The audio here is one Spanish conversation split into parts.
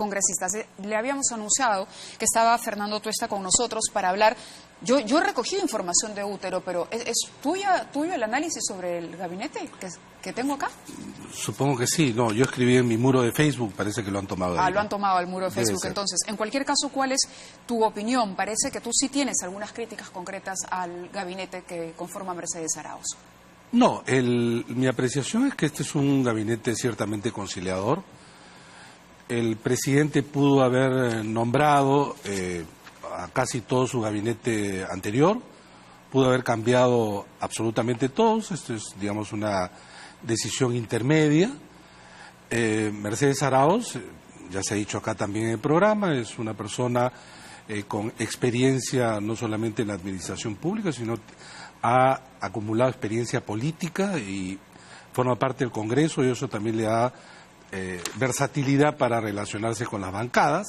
congresistas. Le habíamos anunciado que estaba Fernando Tuesta con nosotros para hablar. Yo he recogido información de Útero, pero ¿es tuyo el análisis sobre el gabinete que tengo acá? Supongo que sí. No, yo escribí en mi muro de Facebook, parece que lo han tomado. Lo han tomado al muro de Facebook. Entonces, en cualquier caso, ¿cuál es tu opinión? Parece que tú sí tienes algunas críticas concretas al gabinete que conforma Mercedes Arauz. No, mi apreciación es que este es un gabinete ciertamente conciliador. El presidente pudo haber nombrado a casi todo su gabinete anterior, pudo haber cambiado absolutamente todos. Esto es, digamos, una decisión intermedia. Mercedes Arauz, ya se ha dicho acá también en el programa, es una persona con experiencia no solamente en la administración pública, sino ha acumulado experiencia política y forma parte del Congreso, y eso también le da versatilidad para relacionarse con las bancadas.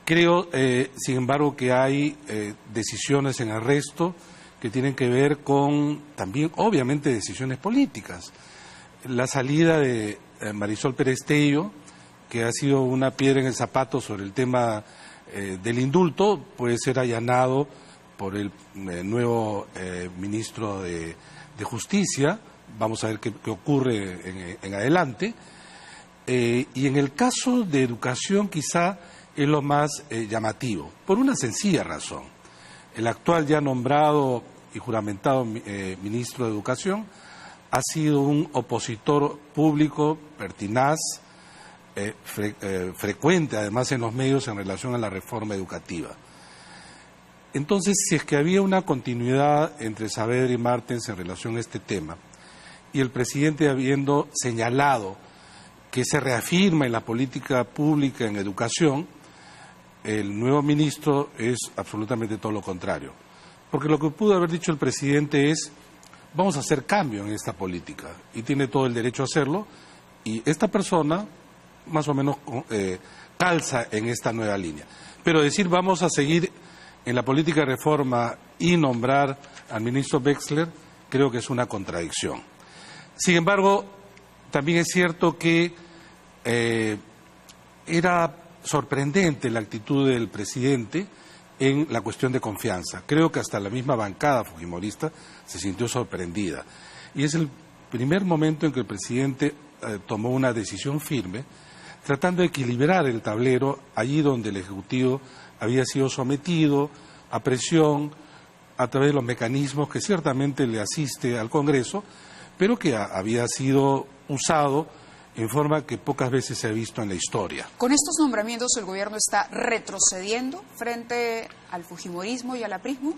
Creo, sin embargo, que hay decisiones en arresto que tienen que ver con también, obviamente, decisiones políticas. La salida de Marisol Pérez Tello, que ha sido una piedra en el zapato sobre el tema del indulto, puede ser allanado por el nuevo ministro de Justicia. Vamos a ver qué ocurre en adelante. Y en el caso de educación quizá es lo más llamativo, por una sencilla razón. El actual ya nombrado y juramentado ministro de Educación ha sido un opositor público pertinaz, frecuente además en los medios en relación a la reforma educativa. Entonces, si es que había una continuidad entre Saavedra y Martens en relación a este tema, y el presidente habiendo señalado que se reafirma en la política pública en educación, el nuevo ministro es absolutamente todo lo contrario. Porque lo que pudo haber dicho el presidente es, vamos a hacer cambio en esta política, y tiene todo el derecho a hacerlo, y esta persona más o menos calza en esta nueva línea. Pero decir vamos a seguir en la política de reforma y nombrar al ministro Wexler, creo que es una contradicción. Sin embargo, también es cierto que era sorprendente la actitud del presidente en la cuestión de confianza. Creo que hasta la misma bancada fujimorista se sintió sorprendida. Y es el primer momento en que el presidente tomó una decisión firme, tratando de equilibrar el tablero allí donde el Ejecutivo había sido sometido a presión a través de los mecanismos que ciertamente le asiste al Congreso, pero que había sido usado en forma que pocas veces se ha visto en la historia. ¿Con estos nombramientos el gobierno está retrocediendo frente al fujimorismo y al aprismo?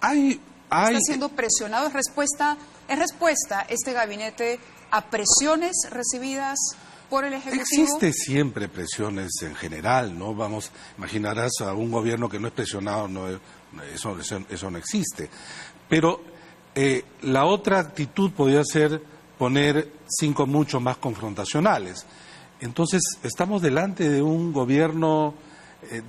¿Está siendo presionado? ¿Es respuesta este gabinete a presiones recibidas por el Ejecutivo? Existe siempre presiones en general, ¿no? Imaginarás a un gobierno que no es presionado, eso no existe. Pero la otra actitud podría ser poner 5 mucho más confrontacionales. Entonces, estamos delante de un gobierno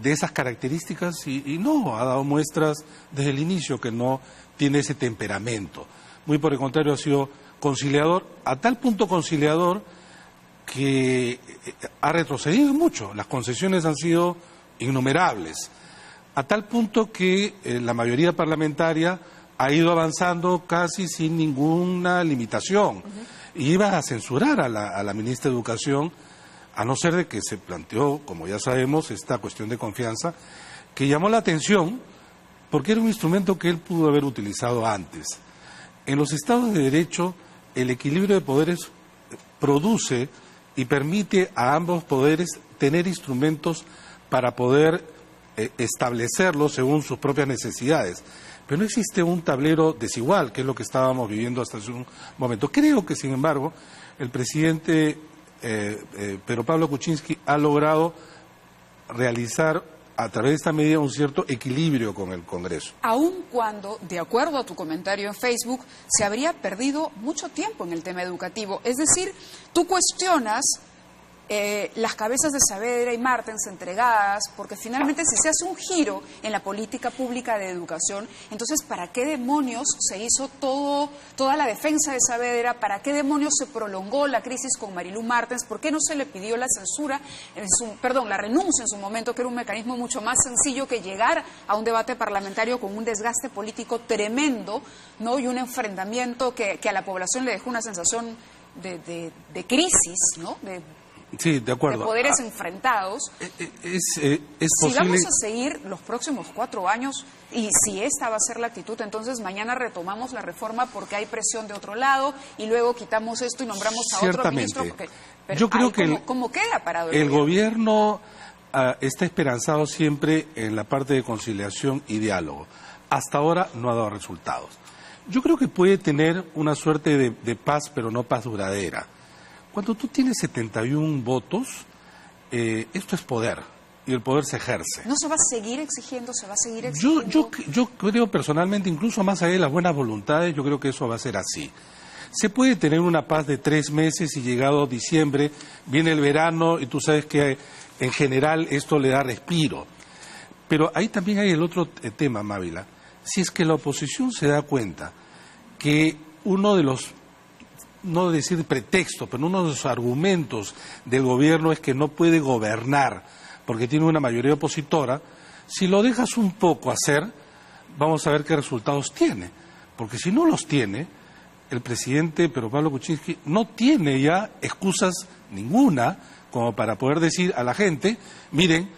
de esas características y no ha dado muestras desde el inicio que no tiene ese temperamento. Muy por el contrario, ha sido conciliador, a tal punto conciliador que ha retrocedido mucho. Las concesiones han sido innumerables, a tal punto que la mayoría parlamentaria ha ido avanzando casi sin ninguna limitación. Y iba a censurar a la ministra de Educación, a no ser de que se planteó, como ya sabemos, esta cuestión de confianza, que llamó la atención porque era un instrumento que él pudo haber utilizado antes. En los Estados de Derecho, el equilibrio de poderes produce y permite a ambos poderes tener instrumentos para poder establecerlos según sus propias necesidades. Pero no existe un tablero desigual, que es lo que estábamos viviendo hasta hace un momento. Creo que, sin embargo, el presidente Pedro Pablo Kuczynski ha logrado realizar a través de esta medida un cierto equilibrio con el Congreso. Aun cuando, de acuerdo a tu comentario en Facebook, se habría perdido mucho tiempo en el tema educativo. Es decir, tú cuestionas las cabezas de Saavedra y Martens entregadas, porque finalmente si se hace un giro en la política pública de educación, entonces ¿para qué demonios se hizo toda la defensa de Saavedra? ¿Para qué demonios se prolongó la crisis con Marilu Martens? ¿Por qué no se le pidió la censura, la renuncia en su momento, que era un mecanismo mucho más sencillo que llegar a un debate parlamentario con un desgaste político tremendo, ¿no? Y un enfrentamiento que a la población le dejó una sensación de crisis, ¿no? Sí, de acuerdo. De poderes enfrentados. Es si posible... vamos a seguir los próximos 4 años, y si esta va a ser la actitud, entonces mañana retomamos la reforma porque hay presión de otro lado, y luego quitamos esto y nombramos a otro ministro. Pero yo creo que ¿cómo queda parado el gobierno está esperanzado siempre en la parte de conciliación y diálogo. Hasta ahora no ha dado resultados. Yo creo que puede tener una suerte de paz, pero no paz duradera. Cuando tú tienes 71 votos, esto es poder, y el poder se ejerce. ¿No se va a seguir exigiendo, se va a seguir exigiendo? Yo creo personalmente, incluso más allá de las buenas voluntades, yo creo que eso va a ser así. Se puede tener una paz de 3 meses y llegado diciembre, viene el verano y tú sabes que en general esto le da respiro. Pero ahí también hay el otro tema, Mávila. Si es que la oposición se da cuenta que uno de los... no decir pretexto, pero uno de los argumentos del gobierno es que no puede gobernar porque tiene una mayoría opositora, si lo dejas un poco hacer, vamos a ver qué resultados tiene. Porque si no los tiene, el presidente Pedro Pablo Kuczynski no tiene ya excusas ninguna como para poder decir a la gente, miren,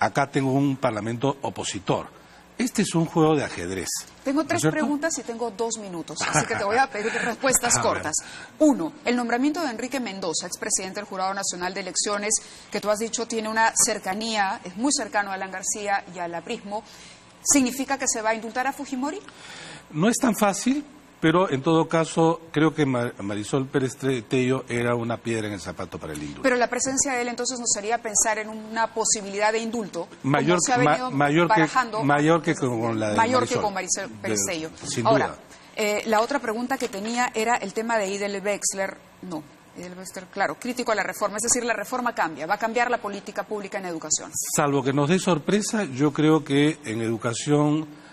acá tengo un parlamento opositor. Este es un juego de ajedrez. Tengo 3 preguntas y tengo 2 minutos, así que te voy a pedir respuestas cortas. 1, el nombramiento de Enrique Mendoza, expresidente del Jurado Nacional de Elecciones, que tú has dicho tiene una cercanía, es muy cercano a Alan García y al aprismo, ¿significa que se va a indultar a Fujimori? No es tan fácil, pero en todo caso creo que Marisol Pérez Tello era una piedra en el zapato para el indulto. Pero la presencia de él entonces nos haría pensar en una posibilidad de indulto mayor que con Marisol Pérez Tello. Ahora, la otra pregunta que tenía era el tema de Idel Wexler. No, Idel Wexler, claro, crítico a la reforma, es decir, la reforma cambia, va a cambiar la política pública en educación. Salvo que nos dé sorpresa, yo creo que en educación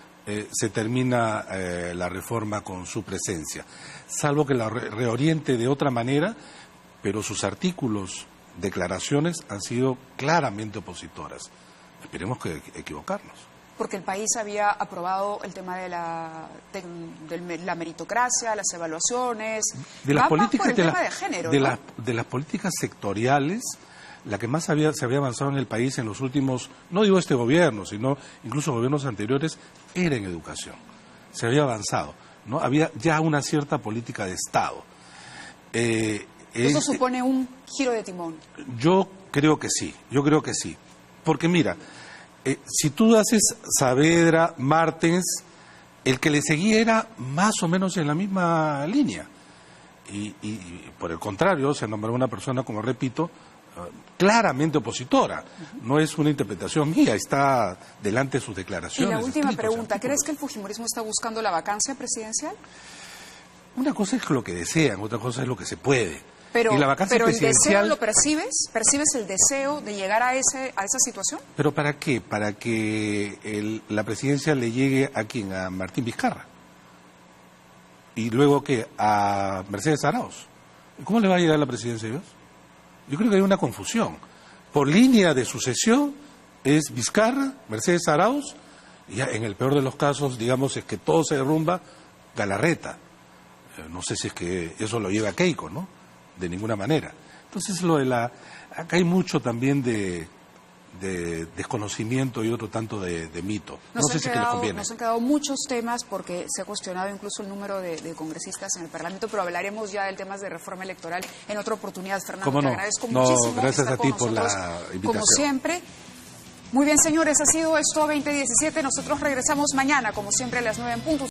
se termina la reforma con su presencia, salvo que la reoriente de otra manera, pero sus artículos, declaraciones han sido claramente opositoras. Esperemos que equivocarnos. Porque el país había aprobado el tema de la meritocracia, las evaluaciones, de las políticas tema de género, de las políticas sectoriales. La que más se había avanzado en el país en los últimos, no digo este gobierno, sino incluso gobiernos anteriores, era en educación. Se había avanzado, ¿no? Había ya una cierta política de Estado. ¿Eso supone un giro de timón? Yo creo que sí. Porque mira, si tú haces Saavedra, Martens, el que le seguía era más o menos en la misma línea. Y por el contrario, se nombró una persona, como repito, claramente opositora. No es una interpretación mía, está delante de sus declaraciones. Y la última pregunta, ¿crees que el fujimorismo está buscando la vacancia presidencial? Una cosa es lo que desean, otra cosa es lo que se puede. Pero, y la vacancia presidencial, ¿el deseo lo percibes? ¿Percibes el deseo de llegar a esa situación? ¿Pero para qué? Para que la presidencia le llegue a quién, a Martín Vizcarra. Y luego, ¿qué? A Mercedes Arauz. ¿Cómo le va a llegar la presidencia de Dios? Yo creo que hay una confusión. Por línea de sucesión es Vizcarra, Mercedes Arauz, y en el peor de los casos, digamos, es que todo se derrumba, Galarreta. No sé si es que eso lo lleva a Keiko, ¿no? De ninguna manera. Entonces, acá hay mucho también de desconocimiento y otro tanto de mito. No sé si es que les conviene. Nos han quedado muchos temas porque se ha cuestionado incluso el número de congresistas en el Parlamento, pero hablaremos ya del tema de reforma electoral en otra oportunidad. Fernando, te agradezco muchísimo. Gracias a ti por la invitación. Como siempre. Muy bien, señores, ha sido esto 2017. Nosotros regresamos mañana, como siempre, a las 9 en punto.